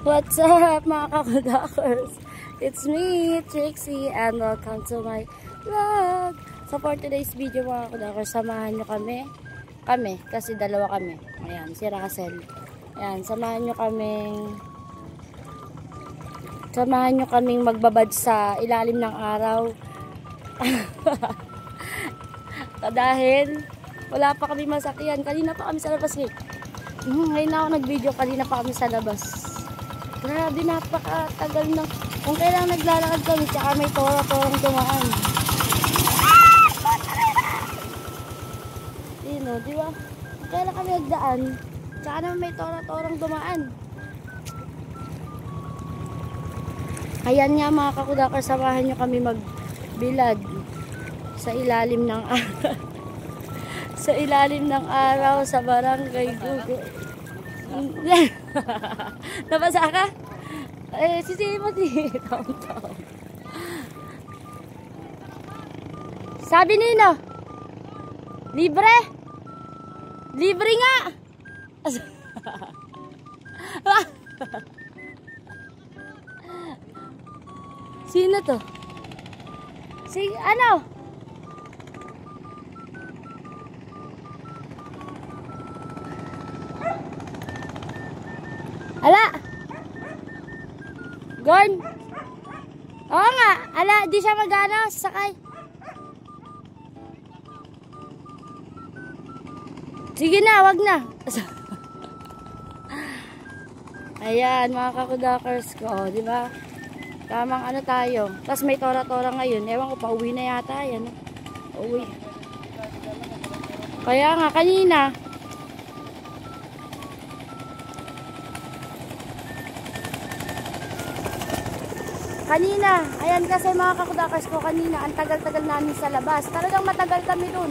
What's up mga kakudakers? It's me, Trixie, and welcome to my vlog. So for today's video mga kakudakers, samahan nyo kami. Kasi dalawa kami. Ayan, si Russell. Ayan, samahan nyo kaming magbabad sa ilalim ng araw. Dahil wala pa kami masakyan. Kanina pa kami sa labas eh. Ngayon na ako nag-video, kanina pa kami sa labas. Grabe, napakatagal na. Kung kailang naglalakad kami, tsaka may tora-torang dumaan. Sino, di ba? Kailan kami nagdaan, tsaka naman may tora-torang dumaan. Ayan nga mga kakudakar, samahan nyo kami magbilad sa ilalim ng araw. Sa ilalim ng araw sa barangay Gugo. Nabasa ka? Eh, si Timothy. Sabi nino, libre? Libre nga! Sino to? Si ano? Ala! Gorn! Oo nga! Ala, di siya mag-ano, sakay. Sige na, wag na. Ayan, mga kakudakers ko, di ba? Tamang ano tayo. Tapos may tora-tora ngayon. Ewan ko, pauwi na yata yan. Pauwi. Kaya nga, kanina. Ayan kasi mga kakudakers ko, kanina, ang tagal-tagal namin sa labas. Talagang matagal kami dun.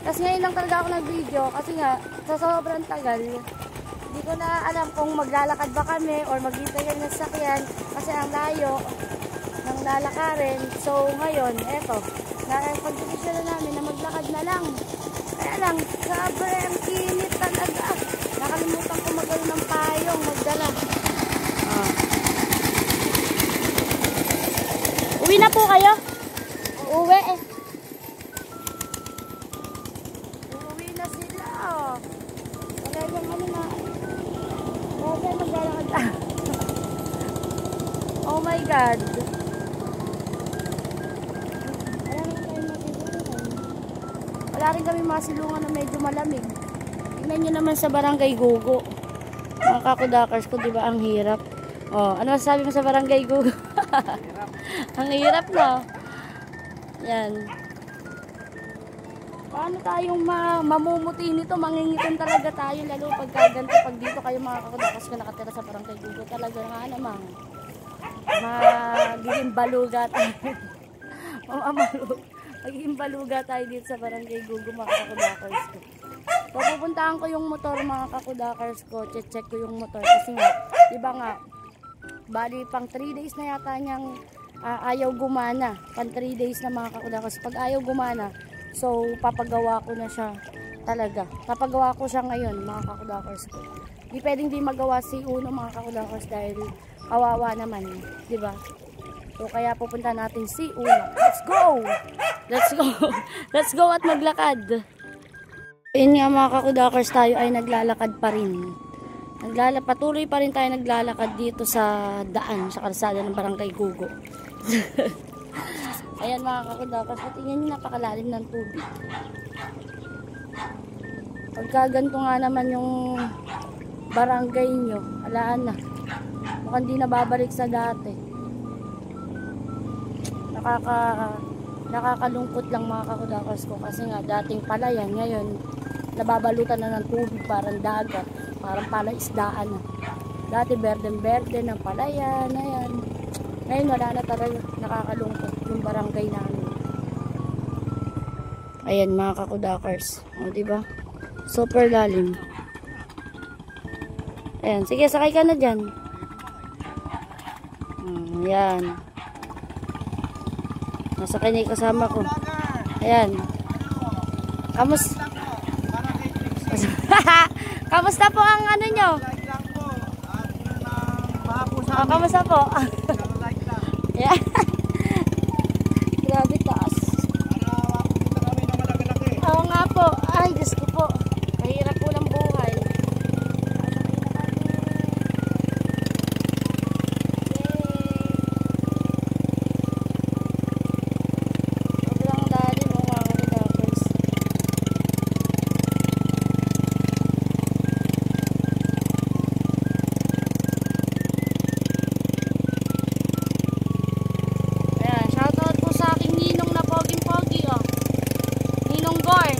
Tapos ngayon lang talaga ako nag-video kasi nga, sa sobrang tagal, hindi ko na alam kung maglalakad ba kami or maghintay kami ng sakyan kasi ang layo ng lalakarin. So ngayon, eto, pag-desisyon na namin na maglakad na lang. Kaya lang, sobrang init talaga. Nakalimutan ko magano ng payong, magdala. Uwi na po kayo? Uwi eh. Uwi na sila. Talagang ano na. Okay, maglalakad. Oh my God. Wala rin kami masilungan na medyo malamig. Tingnan nyo naman sa barangay Gugo. Mga kakudakers ko, diba ang hirap? Oh, ano masasabi mo sa barangay Gugo? Ang hirap na. Yan. Paano tayong mamumuti nito? Mangingitin talaga tayo. Lalo pagkaganto. Pag dito kayo mga kakudakers ko nakatira sa barangay Gugo. Talaga nga namang magiging baluga tayo. Magiging baluga tayo dito sa barangay Gugo mga kakudakers ko. Pupuntahan ko yung motor mga kakudakers ko. Check ko yung motor. Kasi nga, diba nga, bali pang 3 days na yata niyang ayaw gumana. Pang 3 days na mga kakudakers. Pag ayaw gumana, so papagawa ko na siya talaga. Papagawa ko siya ngayon mga kakudakers ko. Di pwedeng di magawa si Uno mga kakudakers dahil kawawa naman. Diba? So kaya pupunta natin si Uno. Let's go! Let's go! Let's go at maglakad. Ayun nga mga kakudakers, tayo ay naglalakad pa rin. Patuloy pa rin tayo naglalakad dito sa daan, sa kalsada ng barangay Gugo. Ayan mga kakudakers, tingnan nyo, napakalalim ng tubig. Pagka ganito nga naman yung barangay nyo, alaan na. Mukhang di na babalik sa dati. Nakakalungkot lang mga kakudakers ko kasi nga dating palayan, ngayon nababalutan na ng tubig, parang dagat, parang palaisdaan na. Dati berde-berde ng palayan, ayan. Ngayon wala na talaga, nakakalungkot yung barangay namin. Ayan mga kakudakers, o diba? Super lalim. Ayan, sige sakay ka na dyan. Ayan. Nasa kanya kasama ko. Ayan. Kamusta po ang ano nyo? Mahapon kamusta po? Yeah. Grabe taas. Oo nga po. Ay, Diyos ko po. Mahirap po ng buhay. Sobrang lalim mo mga kalidakers. Ayan, shoutout po sa aking ninong na poging-pogi, oh. Ninong Gorn.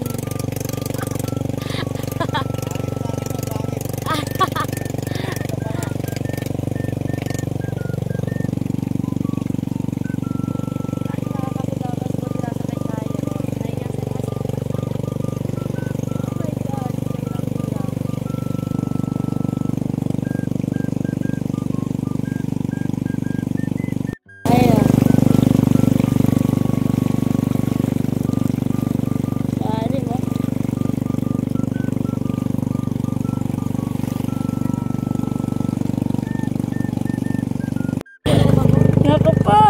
Naku po.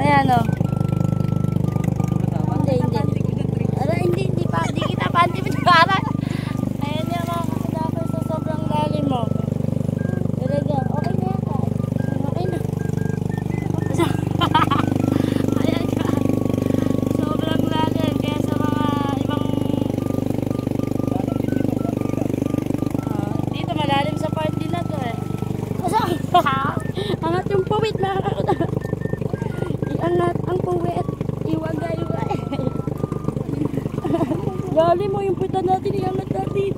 Ayan o. Hindi. Ara, hindi pa. Hindi kita pa. Hindi para. Ayan yung mga kasadakers sa sobrang lalim mo. Talaga. Okay na yan ka. Okay na. Ayan ka. Sobrang lalim. Kaya sa mga ibang... dito malalim sa part din na to eh. Angat yung puwit na iangat ang puwit. Iwagay. Lalim mo yung puwita natin. Iangat natin.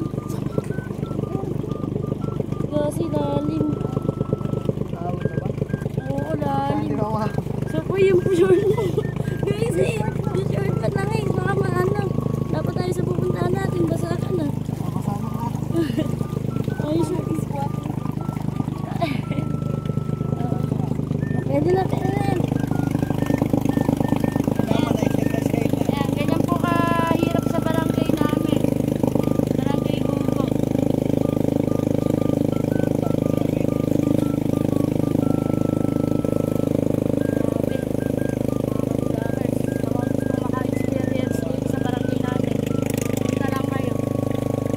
Kasi lalim. Oo, lalim. So po yung short mo. Guys, yung short pa lang eh. Baka maano. Dapat tayo sa pupuntahan natin. Basa ka na. Ay, short. Pwede na tayo na yan. Ayan, ganyan po kahirap sa barangay namin. Barangay Gugo. Maka-experience dito sa barangay natin. Punta lang kayo.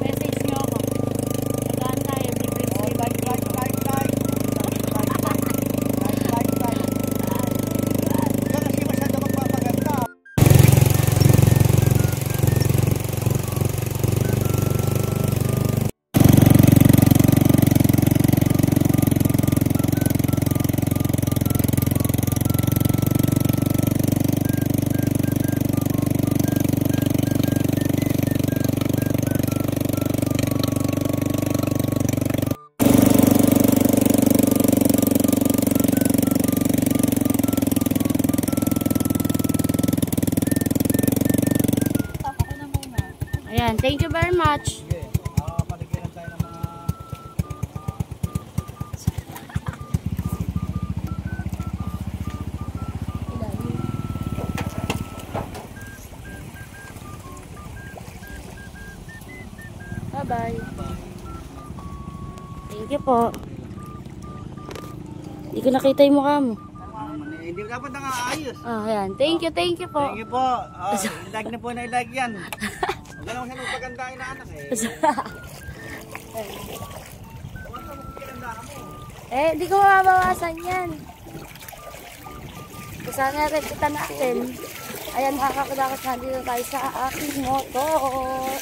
Message nyo ako. Nagaan tayo. Ayan, thank you very much. Sige, paligiran tayo ng mga... Bye-bye. Thank you po. Hindi ko nakita yung mukha mo. Hindi dapat nakaayos. Ayan. Thank you po. Thank you po. I-like na po na i-like yan. Huwag na lang siya magpagandahin na anak eh. Di ko mababawasan yan. Sana rin kita natin. Ayan, makakakadakas na dito tayo sa aking motor.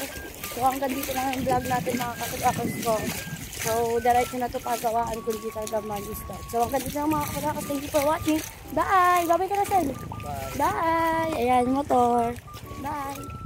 So, hanggang dito lang ang vlog natin mga kakadakas ko. So, diretso na ito pagawaan kung di talaga mag-start. So, hanggang dito lang mga kakadakas. Thank you for watching. Bye! Bye-bye ka na, Sen. Bye! Ayan, motor. Bye!